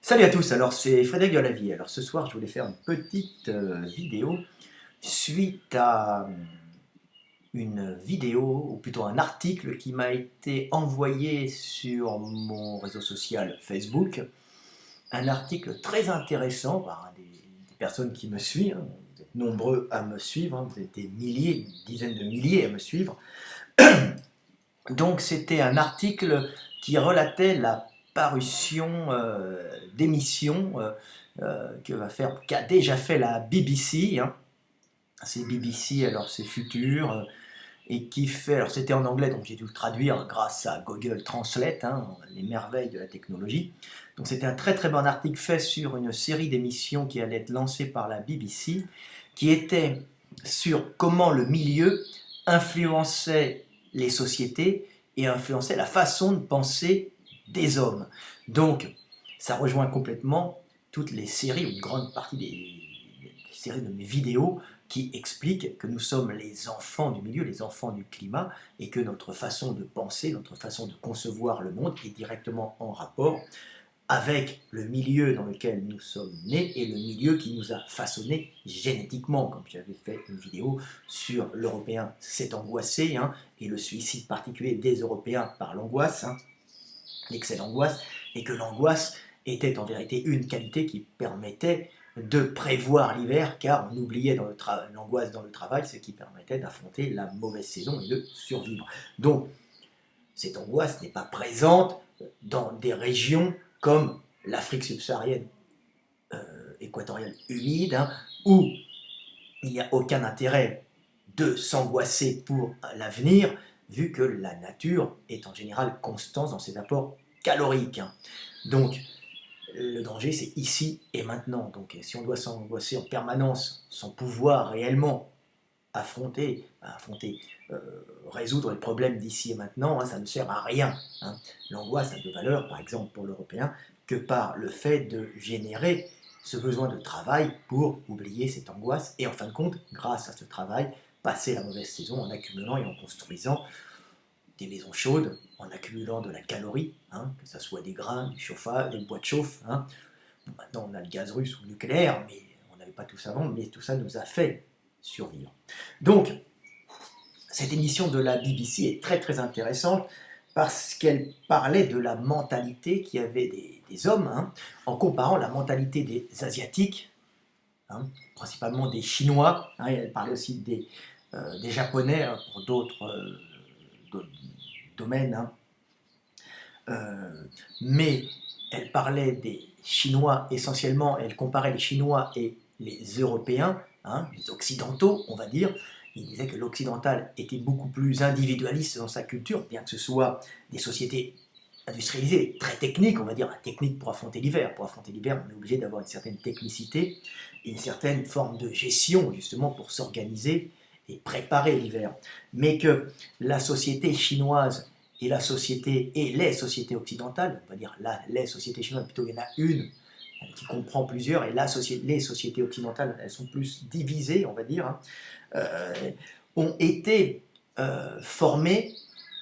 Salut à tous, alors c'est Frédéric de la Vie. Alors ce soir je voulais faire une petite vidéo suite à une vidéo, ou plutôt un article qui m'a été envoyé sur mon réseau social Facebook. Un article très intéressant par des personnes qui me suivent, hein. Vous êtes nombreux à me suivre, hein. Vous êtes des milliers, une dizaine de milliers à me suivre. Donc c'était un article qui relatait la parution d'émissions qu'a déjà fait la BBC, hein. C'est BBC, alors c'est futur, et qui fait, alors c'était en anglais, donc j'ai dû le traduire grâce à Google Translate, hein, les merveilles de la technologie. Donc c'était un très très bon article fait sur une série d'émissions qui allait être lancée par la BBC, qui était sur comment le milieu influençait les sociétés et influençait la façon de penser des hommes. Donc ça rejoint complètement toutes les séries, ou une grande partie des séries de mes vidéos qui expliquent que nous sommes les enfants du milieu, les enfants du climat, et que notre façon de penser, notre façon de concevoir le monde est directement en rapport avec le milieu dans lequel nous sommes nés et le milieu qui nous a façonnés génétiquement, comme j'avais fait une vidéo sur l'Européen s'est angoissé, hein, et le suicide particulier des Européens par l'angoisse, hein, l'excès d'angoisse, et que l'angoisse était en vérité une qualité qui permettait de prévoir l'hiver, car on oubliait dans l'angoisse dans le travail, ce qui permettait d'affronter la mauvaise saison et de survivre. Donc, cette angoisse n'est pas présente dans des régions comme l'Afrique subsaharienne équatoriale humide, hein, où il n'y a aucun intérêt de s'angoisser pour l'avenir, vu que la nature est en général constante dans ses apports caloriques, hein. Donc, le danger, c'est ici et maintenant. Donc, si on doit s'angoisser en permanence sans pouvoir réellement résoudre les problèmes d'ici et maintenant, hein, ça ne sert à rien, hein. L'angoisse a de valeur, par exemple pour l'Européen, que par le fait de générer ce besoin de travail pour oublier cette angoisse et en fin de compte, grâce à ce travail, passer la mauvaise saison en accumulant et en construisant des maisons chaudes, en accumulant de la calorie, hein, que ce soit des grains, du chauffage, des bois de chauffe, hein. Bon, maintenant on a le gaz russe ou le nucléaire, mais on n'avait pas tout ça avant, mais tout ça nous a fait survivre. Donc, cette émission de la BBC est très très intéressante parce qu'elle parlait de la mentalité qu'il y avait des hommes, hein, en comparant la mentalité des Asiatiques, hein, principalement des Chinois, hein, et elle parlait aussi des Japonais, hein, pour d'autres domaines, hein. Mais elle parlait des Chinois essentiellement, elle comparait les Chinois et les Européens, hein, les Occidentaux, on va dire. Il disait que l'occidental était beaucoup plus individualiste dans sa culture, bien que ce soit des sociétés industrialisées, très techniques, on va dire, technique pour affronter l'hiver. Pour affronter l'hiver, on est obligé d'avoir une certaine technicité et une certaine forme de gestion, justement, pour s'organiser et préparer l'hiver. Mais que la société chinoise et la société et les sociétés occidentales, on va dire les sociétés chinoises, plutôt il y en a une qui comprend plusieurs, et les sociétés occidentales, elles sont plus divisées, on va dire, hein, ont été formées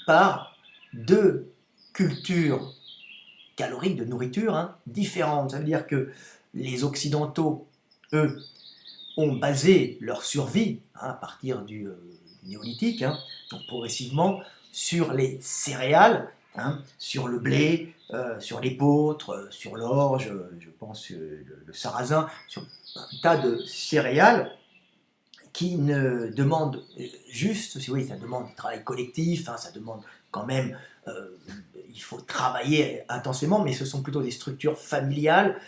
par deux cultures caloriques de nourriture, hein, différentes. Ça veut dire que les Occidentaux, eux, ont basé leur survie, hein, à partir du néolithique, hein, donc progressivement, sur les céréales, hein, sur le blé, sur l'épeautre, sur l'orge, je pense le sarrasin, sur un tas de céréales qui ne demandent juste, si vous voyez, ça demande du travail collectif, hein, ça demande quand même, il faut travailler intensément, mais ce sont plutôt des structures familiales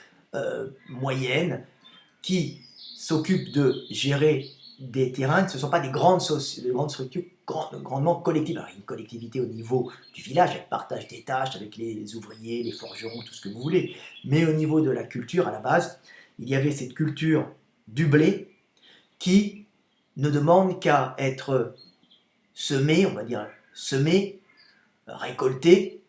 moyennes qui s'occupent de gérer des terrains. Ce ne sont pas des grandes structures grandement collectives. Alors, il y a une collectivité au niveau du village, avec partage des tâches avec les ouvriers, les forgerons, tout ce que vous voulez. Mais au niveau de la culture, à la base, il y avait cette culture du blé qui ne demande qu'à être semé, on va dire semé, récolté,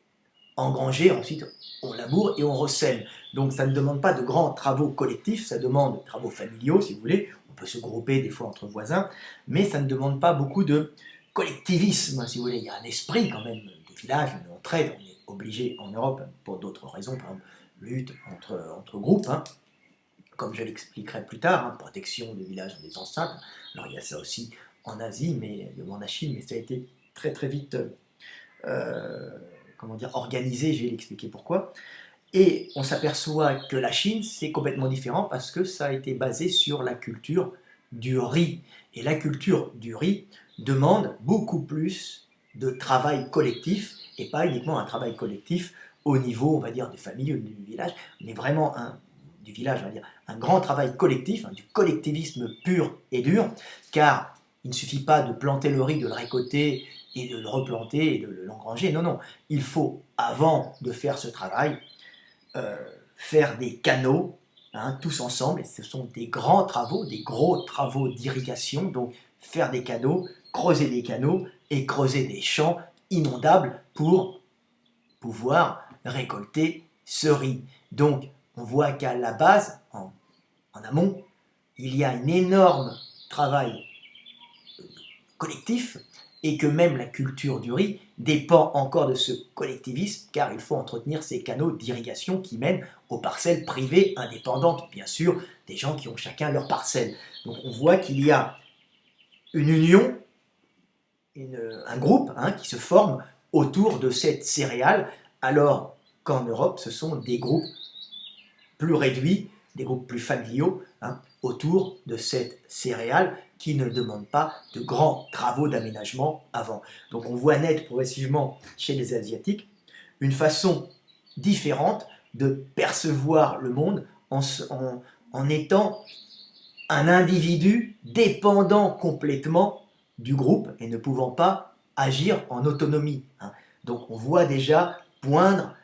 engrangé, ensuite on laboure et on ressème. Donc ça ne demande pas de grands travaux collectifs, ça demande des travaux familiaux si vous voulez, on peut se grouper des fois entre voisins, mais ça ne demande pas beaucoup de collectivisme si vous voulez. Il y a un esprit quand même du village, une entraide, on est obligé en Europe, pour d'autres raisons, par exemple lutte entre groupes, hein, comme je l'expliquerai plus tard, hein, protection des villages des enceintes. Alors il y a ça aussi en Asie, mais en Chine, mais ça a été très très vite comment dire, organisé, je vais l'expliquer pourquoi. Et on s'aperçoit que la Chine, c'est complètement différent parce que ça a été basé sur la culture du riz. Et la culture du riz demande beaucoup plus de travail collectif, et pas uniquement un travail collectif au niveau, on va dire, des familles ou du village, mais vraiment du village, on va dire, un grand travail collectif, hein, du collectivisme pur et dur, car il ne suffit pas de planter le riz, de le récolter et de le replanter et de l'engranger. Non, non, il faut, avant de faire ce travail, faire des canaux, hein, tous ensemble, et ce sont des grands travaux, des gros travaux d'irrigation, donc faire des canaux et creuser des champs inondables pour pouvoir récolter ce riz. Donc on voit qu'à la base, en amont, il y a un énorme travail collectif et que même la culture du riz dépend encore de ce collectivisme car il faut entretenir ces canaux d'irrigation qui mènent aux parcelles privées indépendantes, bien sûr, des gens qui ont chacun leur parcelle. Donc on voit qu'il y a une union, un groupe, hein, qui se forme autour de cette céréale, alors qu'en Europe, ce sont des groupes plus réduits, des groupes plus familiaux, hein, autour de cette céréale qui ne demande pas de grands travaux d'aménagement avant. Donc on voit naître progressivement chez les Asiatiques une façon différente de percevoir le monde en étant un individu dépendant complètement du groupe et ne pouvant pas agir en autonomie, hein. Donc on voit déjà poindre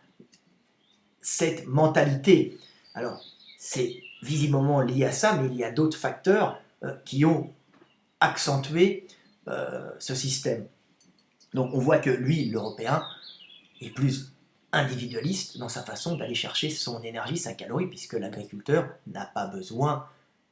cette mentalité. Alors, c'est visiblement lié à ça, mais il y a d'autres facteurs qui ont accentué ce système. Donc on voit que lui, l'Européen, est plus individualiste dans sa façon d'aller chercher son énergie, sa calorie, puisque l'agriculteur n'a pas besoin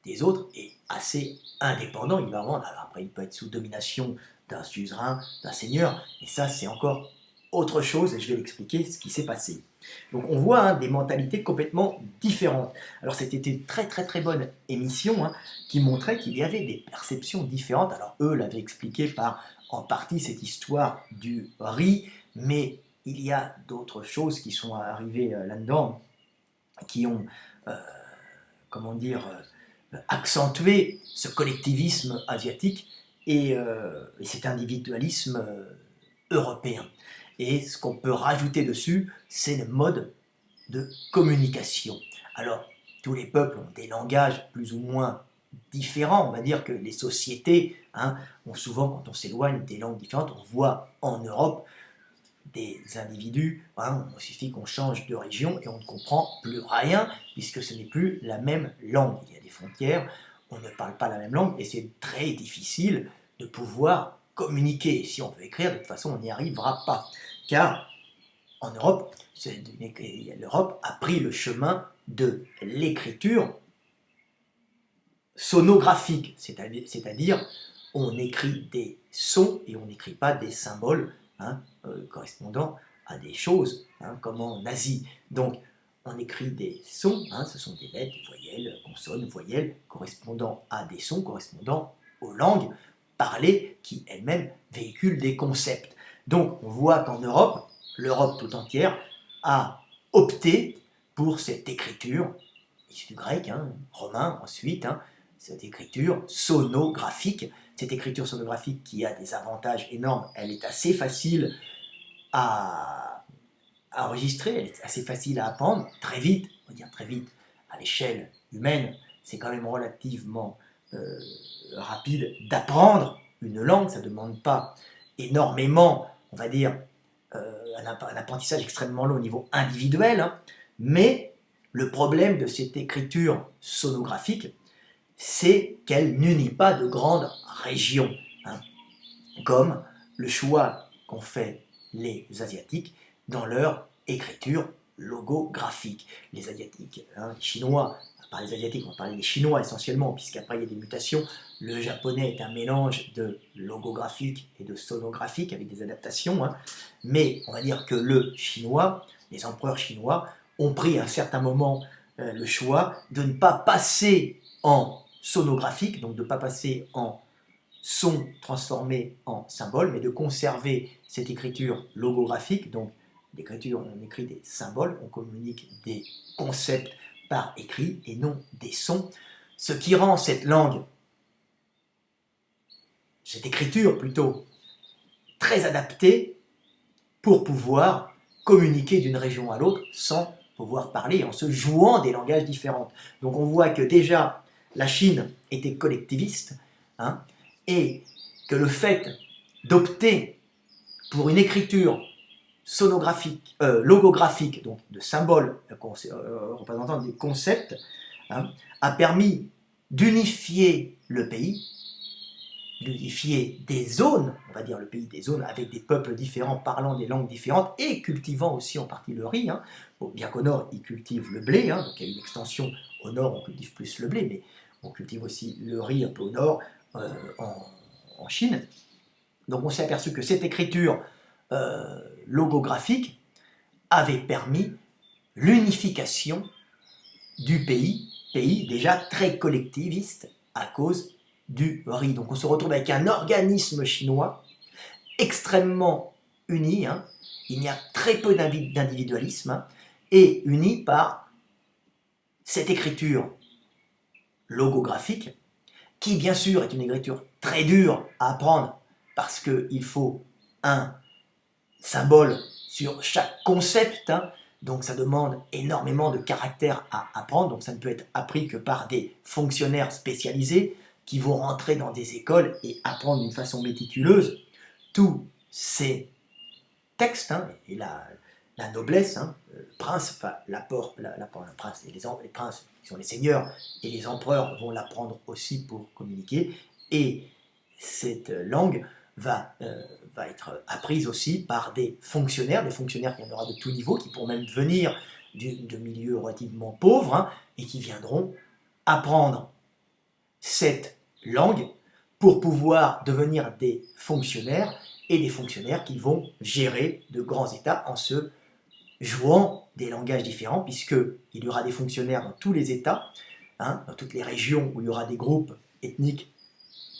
des autres, est assez indépendant. Il va vendre. Alors après, il peut être sous domination d'un suzerain, d'un seigneur, et ça, c'est encore autre chose, et je vais l'expliquer ce qui s'est passé. Donc on voit, hein, des mentalités complètement différentes. Alors c'était une très très très bonne émission, hein, qui montrait qu'il y avait des perceptions différentes. Alors eux l'avaient expliqué par en partie cette histoire du riz, mais il y a d'autres choses qui sont arrivées là-dedans, qui ont, euh, comment dire, accentué ce collectivisme asiatique et cet individualisme européen. Et ce qu'on peut rajouter dessus, c'est le mode de communication. Alors, tous les peuples ont des langages plus ou moins différents. On va dire que les sociétés, hein, ont souvent, quand on s'éloigne des langues différentes, on voit en Europe des individus, hein, il suffit qu'on change de région et on ne comprend plus rien, puisque ce n'est plus la même langue. Il y a des frontières, on ne parle pas la même langue, et c'est très difficile de pouvoir communiquer. Si on veut écrire, de toute façon, on n'y arrivera pas. Car en Europe, l'Europe a pris le chemin de l'écriture sonographique, c'est-à-dire on écrit des sons et on n'écrit pas des symboles, hein, correspondant à des choses, hein, comme en Asie. Donc on écrit des sons, hein, ce sont des lettres, des voyelles, consonnes, voyelles, correspondant à des sons, correspondant aux langues parlées qui elles-mêmes véhiculent des concepts. Donc on voit qu'en Europe, l'Europe tout entière a opté pour cette écriture, issue du grec, hein, romain ensuite, hein, cette écriture sonographique. Cette écriture sonographique qui a des avantages énormes, elle est assez facile à enregistrer, elle est assez facile à apprendre, très vite, on va dire très vite, à l'échelle humaine, c'est quand même relativement rapide d'apprendre une langue, ça ne demande pas énormément, on va dire, un apprentissage extrêmement long au niveau individuel, hein, mais le problème de cette écriture sonographique, c'est qu'elle n'unit pas de grandes régions, hein, comme le choix qu'ont fait les Asiatiques dans leur écriture logographique. Les Asiatiques, hein, les Chinois, par les Asiatiques, on va parler des Chinois essentiellement, puisqu'après il y a des mutations. Le japonais est un mélange de logographique et de sonographique avec des adaptations, hein, mais on va dire que le chinois, les empereurs chinois, ont pris à un certain moment le choix de ne pas passer en sonographique, donc de ne pas passer en son transformé en symbole, mais de conserver cette écriture logographique, donc l'écriture, on écrit des symboles, on communique des concepts par écrit et non des sons, ce qui rend cette langue, cette écriture plutôt, très adaptée pour pouvoir communiquer d'une région à l'autre sans pouvoir parler, en se jouant des langages différents. Donc on voit que déjà la Chine était collectiviste, hein, et que le fait d'opter pour une écriture sonographique, logographique, donc de symboles représentant des concepts, hein, a permis d'unifier le pays, d'unifier des zones, on va dire le pays des zones, avec des peuples différents, parlant des langues différentes et cultivant aussi en partie le riz. Hein. Bon, bien qu'au nord, ils cultivent le blé, hein, donc il y a une extension au nord, on cultive plus le blé, mais on cultive aussi le riz un peu au nord, en Chine. Donc on s'est aperçu que cette écriture logographique avait permis l'unification du pays déjà très collectiviste à cause du riz. Donc on se retrouve avec un organisme chinois extrêmement uni, hein. Il y a très peu d'individualisme, hein, et uni par cette écriture logographique, qui bien sûr est une écriture très dure à apprendre, parce qu'il faut un symbole sur chaque concept, hein, donc ça demande énormément de caractère à apprendre, donc ça ne peut être appris que par des fonctionnaires spécialisés qui vont rentrer dans des écoles et apprendre d'une façon méticuleuse tous ces textes, hein, et la noblesse, hein, le prince, enfin, le prince et les princes qui sont les seigneurs et les empereurs vont l'apprendre aussi pour communiquer, et cette langue va être apprise aussi par des fonctionnaires qu'il y en aura de tout niveau, qui pourront même venir de milieux relativement pauvres, hein, et qui viendront apprendre cette langue pour pouvoir devenir des fonctionnaires, et des fonctionnaires qui vont gérer de grands États en se jouant des langages différents, puisqu'il y aura des fonctionnaires dans tous les États, hein, dans toutes les régions où il y aura des groupes ethniques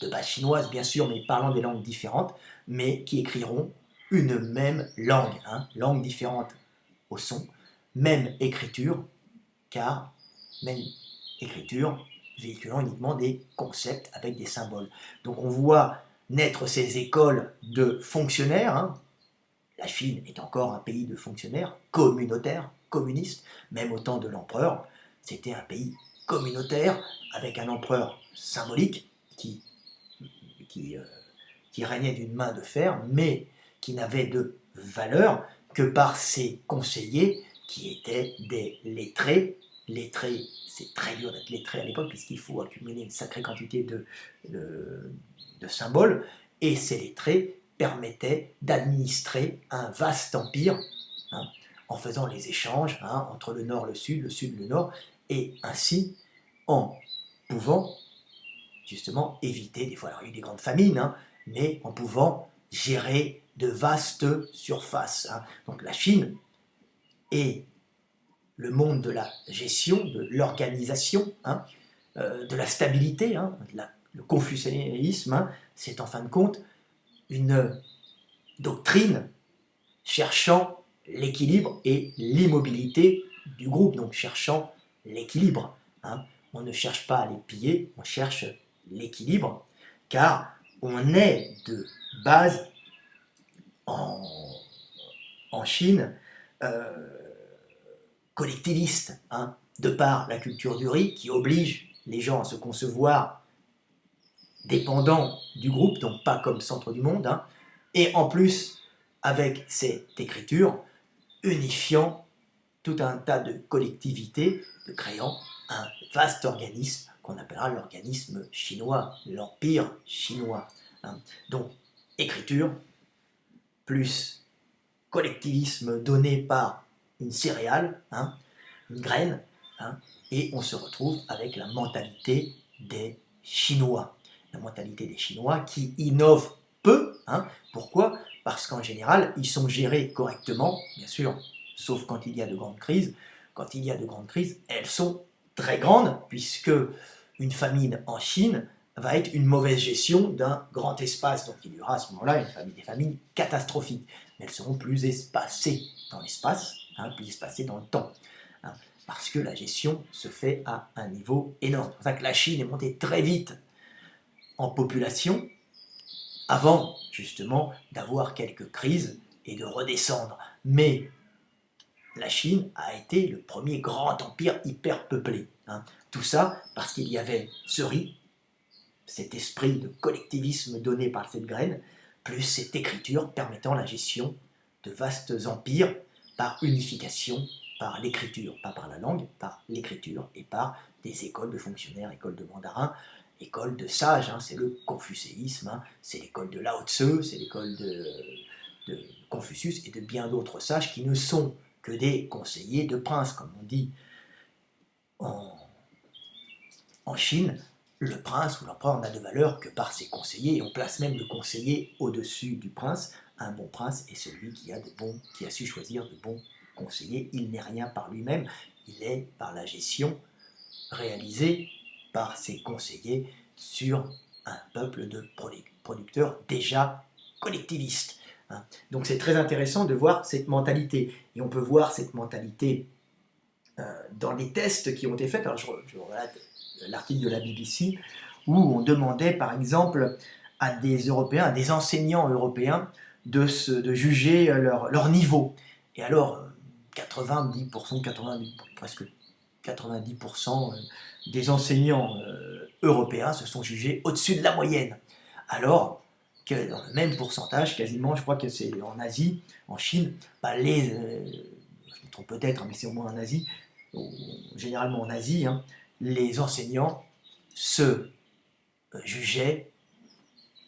de base chinoise bien sûr, mais parlant des langues différentes, mais qui écriront une même langue, hein, langue différente au son, même écriture, car même écriture véhiculant uniquement des concepts avec des symboles. Donc on voit naître ces écoles de fonctionnaires, hein. La Chine est encore un pays de fonctionnaires communautaires, communistes, même au temps de l'empereur, c'était un pays communautaire avec un empereur symbolique qui régnait d'une main de fer, mais qui n'avait de valeur que par ses conseillers qui étaient des lettrés. Lettrés, c'est très dur d'être lettré à l'époque puisqu'il faut accumuler une sacrée quantité de symboles, et ces lettrés permettaient d'administrer un vaste empire, hein, en faisant les échanges, hein, entre le nord, le sud, le nord, et ainsi en pouvant justement éviter, des fois, alors il y a eu des grandes famines, hein, mais en pouvant gérer de vastes surfaces, hein. Donc la Chine est le monde de la gestion, de l'organisation, hein, de la stabilité, hein, le confucianisme, hein, c'est en fin de compte une doctrine cherchant l'équilibre et l'immobilité du groupe, donc cherchant l'équilibre, hein. On ne cherche pas à les piller, on cherche l'équilibre, car on est de base en Chine collectiviste, hein, de par la culture du riz qui oblige les gens à se concevoir dépendants du groupe, donc pas comme centre du monde, hein, et en plus avec cette écriture unifiant tout un tas de collectivités, de créant un vaste organisme qu'on appellera l'organisme chinois, l'empire chinois, hein. Donc écriture plus collectivisme donné par une céréale, hein, une graine, hein, et on se retrouve avec la mentalité des Chinois. La mentalité des Chinois qui innovent peu, hein. Pourquoi? Parce qu'en général, ils sont gérés correctement, bien sûr, sauf quand il y a de grandes crises, quand il y a de grandes crises, elles sont très grandes, puisque une famine en Chine va être une mauvaise gestion d'un grand espace. Donc il y aura à ce moment-là des famines catastrophiques. Mais elles seront plus espacées dans l'espace, plus espacées dans le temps. Parce que la gestion se fait à un niveau énorme. C'est pour ça que la Chine est montée très vite en population, avant justement d'avoir quelques crises et de redescendre. Mais la Chine a été le premier grand empire hyper peuplé. Tout ça parce qu'il y avait ce riz, cet esprit de collectivisme donné par cette graine, plus cette écriture permettant la gestion de vastes empires par unification, par l'écriture, pas par la langue, par l'écriture et par des écoles de fonctionnaires, écoles de mandarins, écoles de sages, c'est le confucéisme, c'est l'école de Lao Tse, c'est l'école de Confucius et de bien d'autres sages qui ne sont que des conseillers de princes, comme on dit en Chine. Le prince ou l'empereur n'a de valeur que par ses conseillers, et on place même le conseiller au-dessus du prince. Un bon prince est celui qui a su choisir de bons conseillers. Il n'est rien par lui-même, il est par la gestion réalisée par ses conseillers sur un peuple de producteurs déjà collectivistes. Donc c'est très intéressant de voir cette mentalité, et on peut voir cette mentalité dans les tests qui ont été faits. Alors je regarde l'article de la BBC où on demandait par exemple à des Européens, à des enseignants européens de juger leur niveau. Et alors 90%, presque 90% des enseignants européens se sont jugés au-dessus de la moyenne. Alors que dans le même pourcentage, quasiment, je crois que c'est en Asie, en Chine, je me trompe peut-être, mais c'est au moins en Asie, généralement en Asie, les enseignants se jugeaient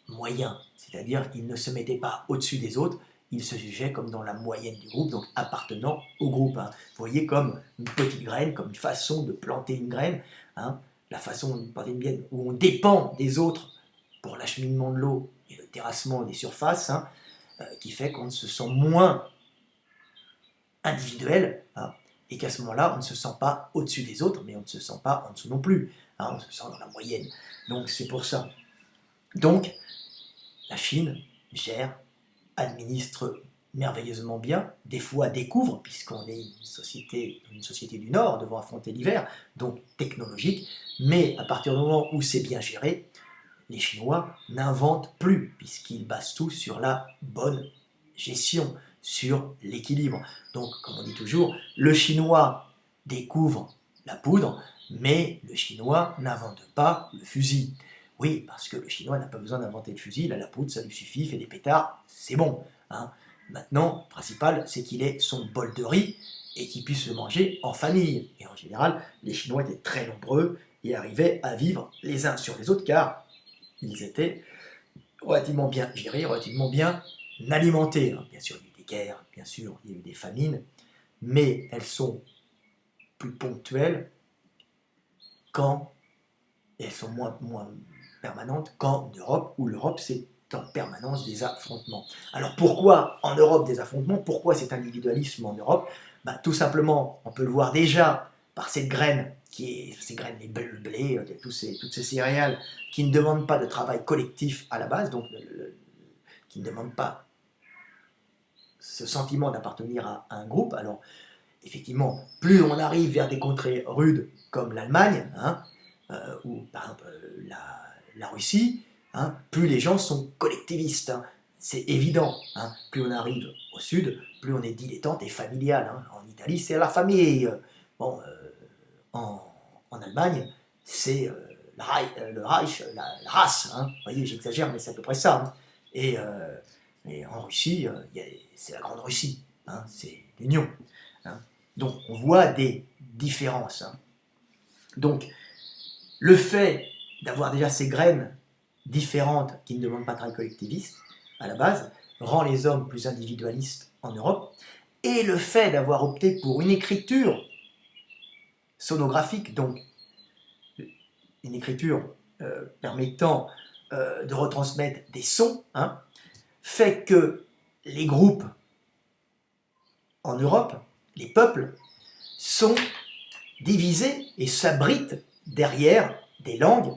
moyens, c'est-à-dire qu'ils ne se mettaient pas au-dessus des autres, ils se jugeaient comme dans la moyenne du groupe, donc appartenant au groupe. Vous voyez, comme une petite graine, comme une façon de planter une graine, la façon de planter une graine où on dépend des autres pour l'acheminement de l'eau et le terrassement des surfaces, qui fait qu'on se sent moins individuel, et qu'à ce moment-là, on ne se sent pas au-dessus des autres, mais on ne se sent pas en dessous non plus, on se sent dans la moyenne. Donc c'est pour ça. Donc, la Chine gère, administre merveilleusement bien, des fois découvre, puisqu'on est une société du Nord, devant affronter l'hiver, donc technologique, mais à partir du moment où c'est bien géré, les Chinois n'inventent plus, puisqu'ils basent tout sur la bonne gestion, sur l'équilibre. Donc, comme on dit toujours, le Chinois découvre la poudre, mais le Chinois n'invente pas le fusil. Oui, parce que le Chinois n'a pas besoin d'inventer le fusil, il a la poudre, ça lui suffit, il fait des pétards, c'est bon. Maintenant, le principal, c'est qu'il ait son bol de riz et qu'il puisse le manger en famille. Et en général, les Chinois étaient très nombreux et arrivaient à vivre les uns sur les autres, car ils étaient relativement bien gérés, relativement bien alimentés. Bien sûr, il y a eu des guerres, bien sûr, il y a eu des famines, mais elles sont plus ponctuelles et elles sont moins permanentes qu'en Europe, où l'Europe, c'est en permanence des affrontements. Alors pourquoi en Europe des affrontements? Pourquoi cet individualisme en Europe? Tout simplement, on peut le voir déjà par cette graine, ces graines, le blé, toutes ces céréales qui ne demandent pas de travail collectif à la base, donc qui ne demandent pas ce sentiment d'appartenir à un groupe. Alors, effectivement, plus on arrive vers des contrées rudes comme l'Allemagne, ou par exemple la Russie, plus les gens sont collectivistes. C'est évident. Plus on arrive au sud, plus on est dilettante et familial. En Italie, c'est la famille. Bon, en Allemagne, c'est le Reich, la race. Vous voyez, j'exagère, mais c'est à peu près ça. Et en Russie, c'est la Grande Russie. C'est l'Union. Donc, on voit des différences. Donc, le fait d'avoir déjà ces graines différentes qui ne demandent pas de travail collectiviste, à la base, rend les hommes plus individualistes en Europe, et le fait d'avoir opté pour une écriture sonographique, donc une écriture permettant de retransmettre des sons, fait que les groupes en Europe, les peuples, sont divisés et s'abritent derrière des langues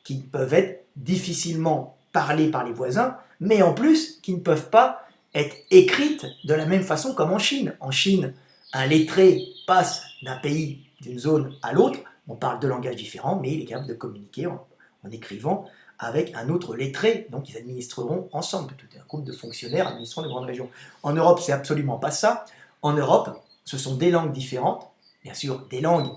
qui peuvent être difficilement parlées par les voisins, mais en plus qui ne peuvent pas être écrites de la même façon comme en Chine. En Chine, un lettré passe d'un pays, d'une zone à l'autre, on parle deux langages différents, mais il est capable de communiquer en écrivant avec un autre lettré, donc ils administreront ensemble, tout un groupe de fonctionnaires administrant de grandes régions. En Europe, c'est absolument pas ça. En Europe, ce sont des langues différentes, bien sûr des langues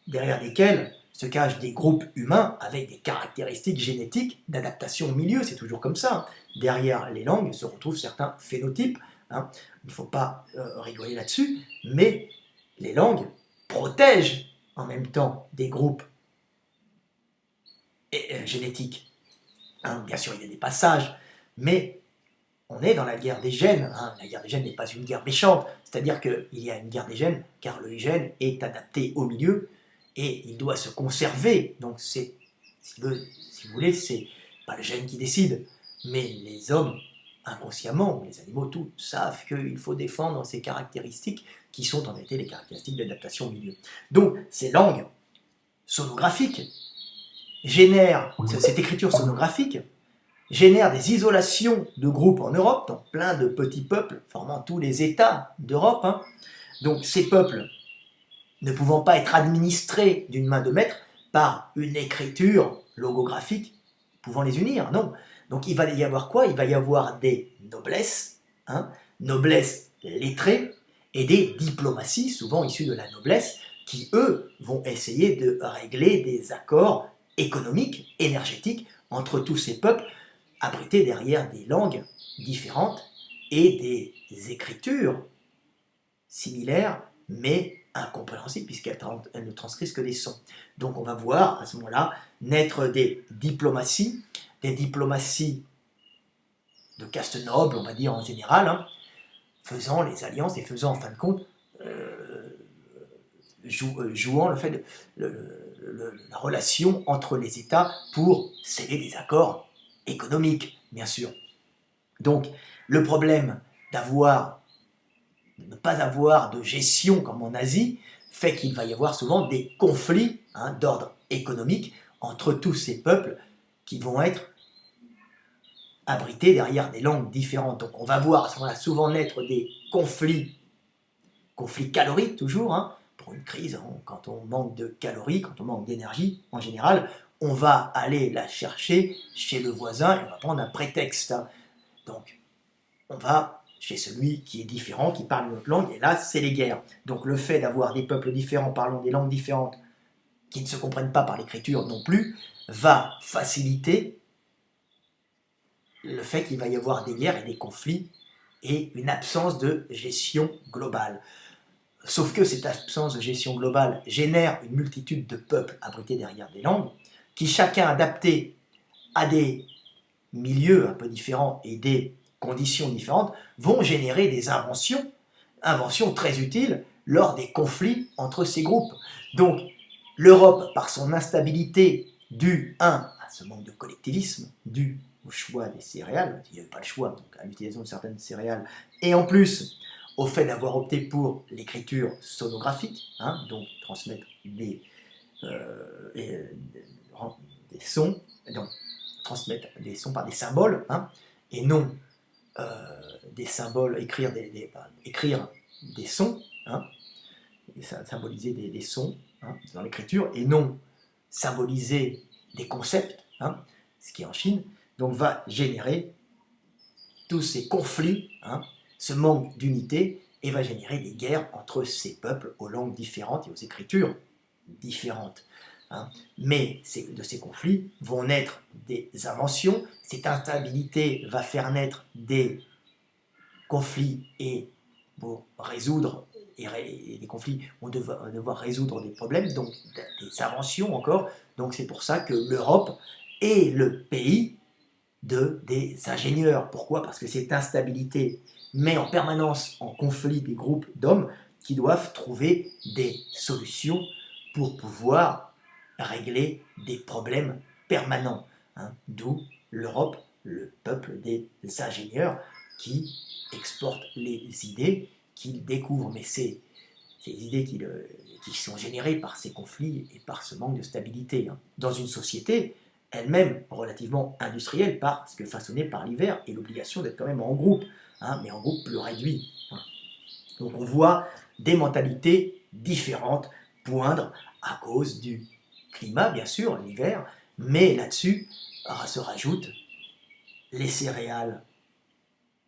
derrière lesquelles se cachent des groupes humains avec des caractéristiques génétiques d'adaptation au milieu, c'est toujours comme ça. Hein. Derrière les langues se retrouvent certains phénotypes, hein. Il ne faut pas rigoler là-dessus, mais les langues protègent en même temps des groupes génétiques. Hein. Bien sûr, il y a des passages, mais on est dans la guerre des gènes. Hein. La guerre des gènes n'est pas une guerre méchante, c'est-à-dire qu'il y a une guerre des gènes, car le gène est adapté au milieu et il doit se conserver. Donc, si vous voulez, c'est pas le gène qui décide, mais les hommes, inconsciemment, les animaux, tous savent qu'il faut défendre ces caractéristiques qui sont en réalité les caractéristiques d'adaptation au milieu. Donc, ces langues sonographiques génèrent, cette écriture sonographique génère des isolations de groupes en Europe, donc plein de petits peuples formant tous les États d'Europe. Hein. Donc ces peuples ne pouvant pas être administrés d'une main de maître par une écriture logographique pouvant les unir, non. Donc il va y avoir quoi? Il va y avoir des noblesses, hein, noblesses lettrées, et des diplomaties, souvent issues de la noblesse, qui, eux, vont essayer de régler des accords économiques, énergétiques, entre tous ces peuples, abrités derrière des langues différentes et des écritures similaires, mais incompréhensibles, puisqu'elles ne transcrivent que des sons. Donc on va voir, à ce moment-là, naître des diplomaties de caste noble, on va dire en général, hein, faisant les alliances et faisant en fin de compte, jouant le fait la relation entre les États pour sceller des accords économiques, bien sûr. Donc, le problème de ne pas avoir de gestion comme en Asie fait qu'il va y avoir souvent des conflits, hein, d'ordre économique entre tous ces peuples qui vont être abrités derrière des langues différentes. Donc, on va voir à ce moment-là souvent naître des conflits caloriques toujours, hein, pour une crise, hein, quand on manque de calories, quand on manque d'énergie en général, on va aller la chercher chez le voisin et on va prendre un prétexte. Hein. Donc, on va chez celui qui est différent, qui parle une autre langue, et là, c'est les guerres. Donc le fait d'avoir des peuples différents parlant des langues différentes, qui ne se comprennent pas par l'écriture non plus, va faciliter le fait qu'il va y avoir des guerres et des conflits et une absence de gestion globale. Sauf que cette absence de gestion globale génère une multitude de peuples abrités derrière des langues, qui chacun adaptés à des milieux un peu différents et des conditions différentes, vont générer des inventions très utiles lors des conflits entre ces groupes. Donc, l'Europe, par son instabilité due, à ce manque de collectivisme, dû au choix des céréales, il n'y avait pas le choix, donc à l'utilisation de certaines céréales, et en plus, au fait d'avoir opté pour l'écriture sonographique, hein, donc transmettre des sons, donc transmettre des sons par des symboles, hein, et non des symboles, écrire des sons, hein, symboliser des sons, hein, dans l'écriture, et non symboliser des concepts, hein, ce qui en Chine, donc va générer tous ces conflits, hein, ce manque d'unité, et va générer des guerres entre ces peuples aux langues différentes et aux écritures différentes. Hein. Mais de ces conflits vont naître des inventions, cette instabilité va faire naître des conflits, et pour résoudre des conflits, on va devoir résoudre des problèmes, donc des inventions encore. Donc c'est pour ça que l'Europe est le pays des ingénieurs. Pourquoi? Parce que cette instabilité met en permanence en conflit des groupes d'hommes qui doivent trouver des solutions pour pouvoir régler des problèmes permanents. Hein. D'où l'Europe, le peuple des ingénieurs qui exportent les idées qu'ils découvrent. Mais ces ces idées qui sont générées par ces conflits et par ce manque de stabilité, hein, dans une société elle-même relativement industrielle, parce que façonnée par l'hiver et l'obligation d'être quand même en groupe, hein, mais en groupe plus réduit. Voilà. Donc on voit des mentalités différentes poindre à cause du climat, bien sûr, l'hiver, mais là-dessus se rajoutent les céréales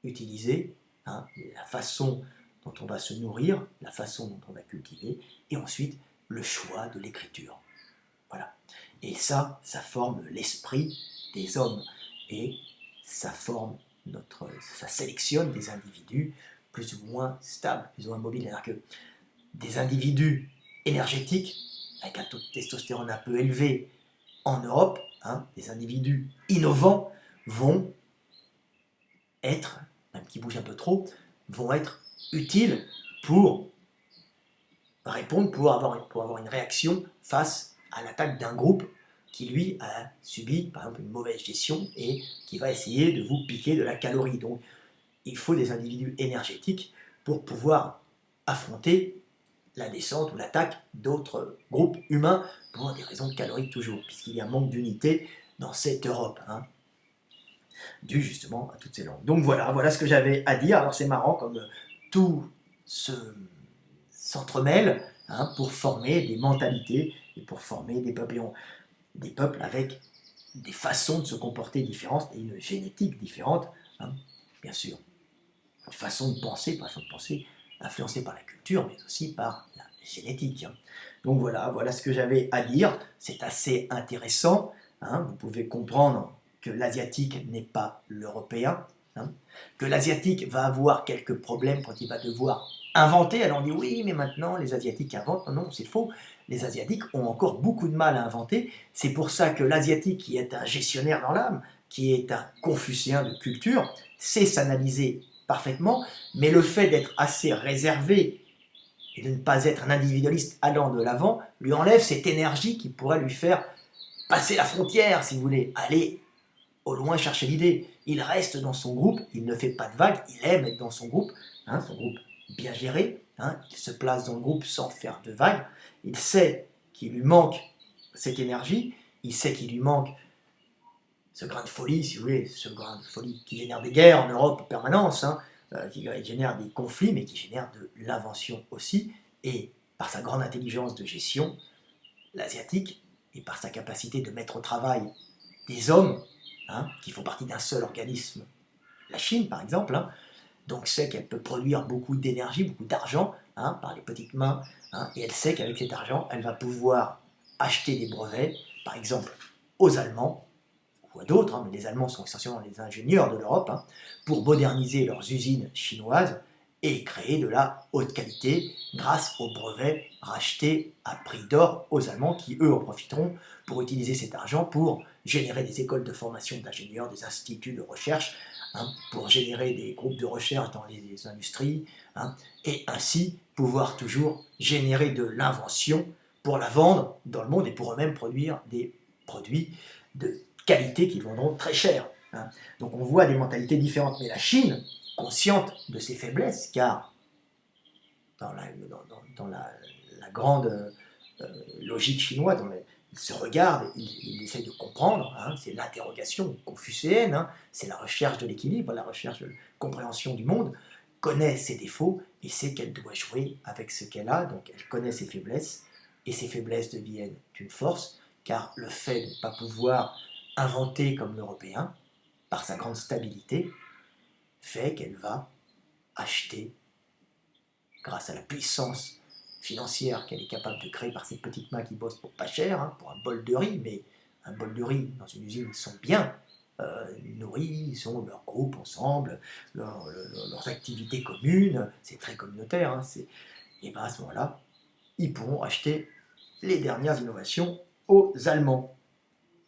utilisées, hein, la façon dont on va se nourrir, la façon dont on va cultiver, et ensuite le choix de l'écriture. Voilà. Et ça forme l'esprit des hommes, et ça ça sélectionne des individus plus ou moins stables, plus ou moins mobiles. C'est-à-dire que des individus énergétiques, avec un taux de testostérone un peu élevé en Europe, hein, des individus innovants vont être, même qui bougent un peu trop, vont être utiles pour répondre, pour avoir une réaction face à l'attaque d'un groupe qui, lui, a subi, par exemple, une mauvaise gestion et qui va essayer de vous piquer de la calorie. Donc, il faut des individus énergétiques pour pouvoir affronter la descente ou l'attaque d'autres groupes humains pour des raisons caloriques toujours, puisqu'il y a un manque d'unité dans cette Europe, hein, dû justement à toutes ces langues. Donc voilà ce que j'avais à dire. Alors c'est marrant comme tout s'entremêle, hein, pour former des mentalités et pour former des peuples avec des façons de se comporter différentes et une génétique différente, hein, bien sûr. Une façon de penser influencée par la culture, mais aussi par la génétique, hein. Donc voilà ce que j'avais à dire. C'est assez intéressant, hein. Vous pouvez comprendre que l'asiatique n'est pas l'européen, hein. Que l'asiatique va avoir quelques problèmes quand il va devoir inventer. Alors on dit oui, mais maintenant les asiatiques inventent. Non, non, c'est faux. Les asiatiques ont encore beaucoup de mal à inventer. C'est pour ça que l'asiatique, qui est un gestionnaire dans l'âme, qui est un confucéen de culture, sait s'analyser parfaitement, mais le fait d'être assez réservé et de ne pas être un individualiste allant de l'avant lui enlève cette énergie qui pourrait lui faire passer la frontière, si vous voulez, aller au loin chercher l'idée. Il reste dans son groupe, il ne fait pas de vagues, il aime être dans hein, son groupe bien géré, hein, il se place dans le groupe sans faire de vagues, il sait qu'il lui manque cette énergie, il sait qu'il lui manque ce grain de folie, si vous voulez, ce grain de folie qui génère des guerres en Europe en permanence, hein, qui génère des conflits, mais qui génère de l'invention aussi, et par sa grande intelligence de gestion, l'asiatique, et par sa capacité de mettre au travail des hommes, hein, qui font partie d'un seul organisme, la Chine par exemple, hein, donc sait qu'elle peut produire beaucoup d'énergie, beaucoup d'argent, hein, par les petites mains, hein, et elle sait qu'avec cet argent, elle va pouvoir acheter des brevets, par exemple aux Allemands, ou à d'autres, hein, mais les Allemands sont essentiellement les ingénieurs de l'Europe, hein, pour moderniser leurs usines chinoises et créer de la haute qualité grâce aux brevets rachetés à prix d'or aux Allemands qui, eux, en profiteront pour utiliser cet argent pour générer des écoles de formation d'ingénieurs, des instituts de recherche, hein, pour générer des groupes de recherche dans les industries, hein, et ainsi pouvoir toujours générer de l'invention pour la vendre dans le monde et pour eux-mêmes produire des produits de qualité qu'ils vendront très cher, hein. Donc on voit des mentalités différentes. Mais la Chine, consciente de ses faiblesses, car dans la grande logique chinoise, il se regarde, il essaie de comprendre, hein, c'est l'interrogation confucéenne, hein, c'est la recherche de l'équilibre, la recherche de la compréhension du monde, connaît ses défauts et sait qu'elle doit jouer avec ce qu'elle a, donc elle connaît ses faiblesses, et ses faiblesses deviennent une force, car le fait de ne pas pouvoir inventer comme l'Européen, par sa grande stabilité, fait qu'elle va acheter, grâce à la puissance financière qu'elle est capable de créer par ses petites mains qui bossent pour pas cher, hein, pour un bol de riz, mais un bol de riz dans une usine, ils sont bien nourris, ils ont leur groupe ensemble, leurs activités communes, c'est très communautaire, hein, et bien à ce moment-là, ils pourront acheter les dernières innovations aux Allemands.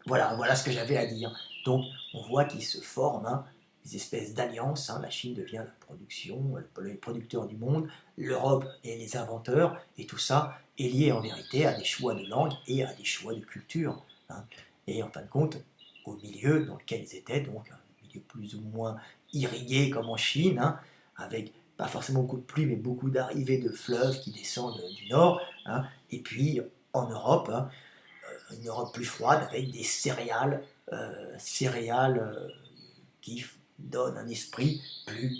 Voilà ce que j'avais à dire. Donc, on voit qu'il se forment, hein, des espèces d'alliances, hein. La Chine devient la production, le producteur du monde, l'Europe est les inventeurs, et tout ça est lié en vérité à des choix de langue et à des choix de culture, hein. Et en fin de compte, au milieu dans lequel ils étaient, donc un milieu plus ou moins irrigué comme en Chine, hein, avec pas forcément beaucoup de pluie, mais beaucoup d'arrivées de fleuves qui descendent du nord, hein. Et puis en Europe, hein, une Europe plus froide avec des céréales qui donnent un esprit plus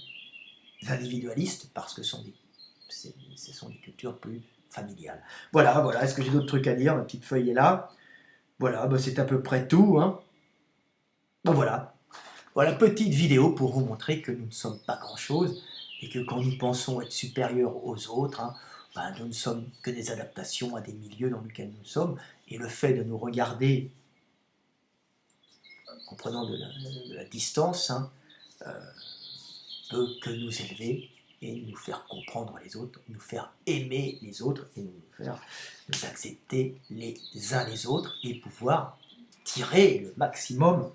individualiste parce que ce sont des cultures plus familiales. Voilà, voilà. Est-ce que j'ai d'autres trucs à dire? Ma petite feuille est là. Voilà, bah c'est à peu près tout, hein. Bon voilà. Voilà, petite vidéo pour vous montrer que nous ne sommes pas grand-chose et que quand nous pensons être supérieurs aux autres, hein, ben, nous ne sommes que des adaptations à des milieux dans lesquels nous sommes. Et le fait de nous regarder en prenant de la distance, hein, peut que nous élever et nous faire comprendre les autres, nous faire aimer les autres et nous faire nous accepter les uns les autres et pouvoir tirer le maximum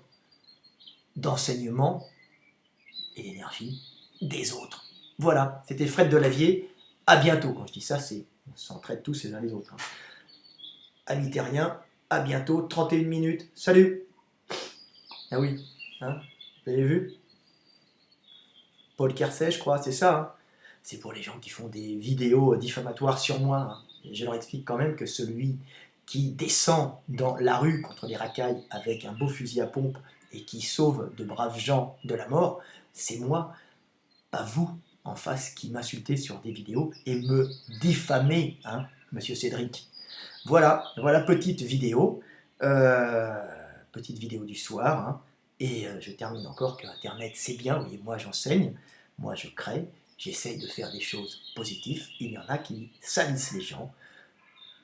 d'enseignement et d'énergie des autres. Voilà, c'était Fred Delavier. À bientôt. Quand je dis ça, c'est on s'entraide tous les uns les autres, hein. Amis terriens, à bientôt. 31 minutes. Salut. Ah oui, hein, vous avez vu? Paul Kersey, je crois, c'est ça, hein. C'est pour les gens qui font des vidéos diffamatoires sur moi, hein. Et je leur explique quand même que celui qui descend dans la rue contre les racailles avec un beau fusil à pompe et qui sauve de braves gens de la mort, c'est moi, pas vous, en face, qui m'insultez sur des vidéos et me diffamez, hein, monsieur Cédric. Voilà, voilà, petite vidéo du soir, hein. Et je termine encore que Internet c'est bien, oui, moi j'enseigne, moi je crée, j'essaye de faire des choses positives. Il y en a qui salissent les gens,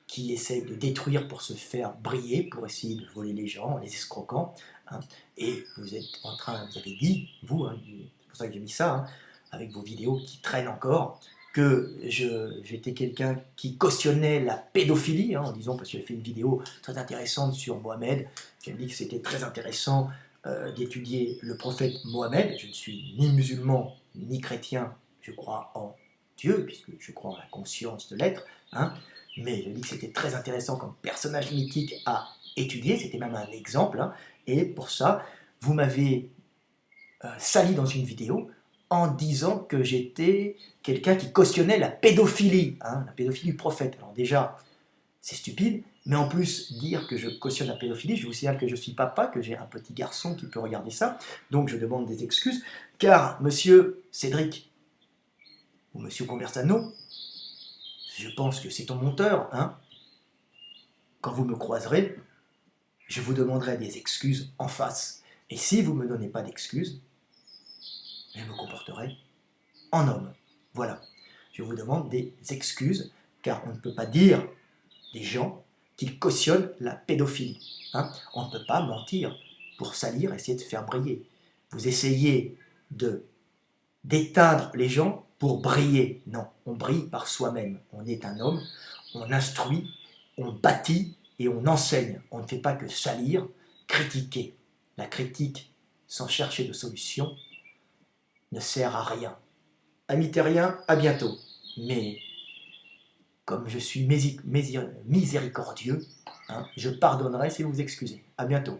qui essayent de détruire pour se faire briller, pour essayer de voler les gens en les escroquant, hein. Et vous êtes en train, vous avez dit, vous, hein, c'est pour ça que j'ai mis ça, hein, avec vos vidéos qui traînent encore, que j'étais quelqu'un qui cautionnait la pédophilie, hein, en disant, parce que j'ai fait une vidéo très intéressante sur Mohamed, qui a dit que c'était très intéressant d'étudier le prophète Mohamed. Je ne suis ni musulman ni chrétien, je crois en Dieu, puisque je crois en la conscience de l'être, hein, mais je dis que c'était très intéressant comme personnage mythique à étudier, c'était même un exemple, hein, et pour ça, vous m'avez sali dans une vidéo en disant que j'étais quelqu'un qui cautionnait la pédophilie, hein, la pédophilie du prophète. Alors déjà, c'est stupide, mais en plus, dire que je cautionne la pédophilie, je vous signale que je suis papa, que j'ai un petit garçon qui peut regarder ça, donc je demande des excuses, car monsieur Cédric, ou monsieur Conversano, je pense que c'est ton monteur, hein, quand vous me croiserez, je vous demanderai des excuses en face. Et si vous ne me donnez pas d'excuses, je me comporterai en homme. Voilà. Je vous demande des excuses, car on ne peut pas dire des gens qu'ils cautionnent la pédophilie, hein. On ne peut pas mentir pour salir, essayer de faire briller. Vous essayez d'éteindre les gens pour briller. Non, on brille par soi-même. On est un homme, on instruit, on bâtit et on enseigne. On ne fait pas que salir, critiquer. La critique, sans chercher de solution, ne sert à rien. Amis terriens, à bientôt. Mais comme je suis miséricordieux, hein, je pardonnerai si vous vous excusez. À bientôt.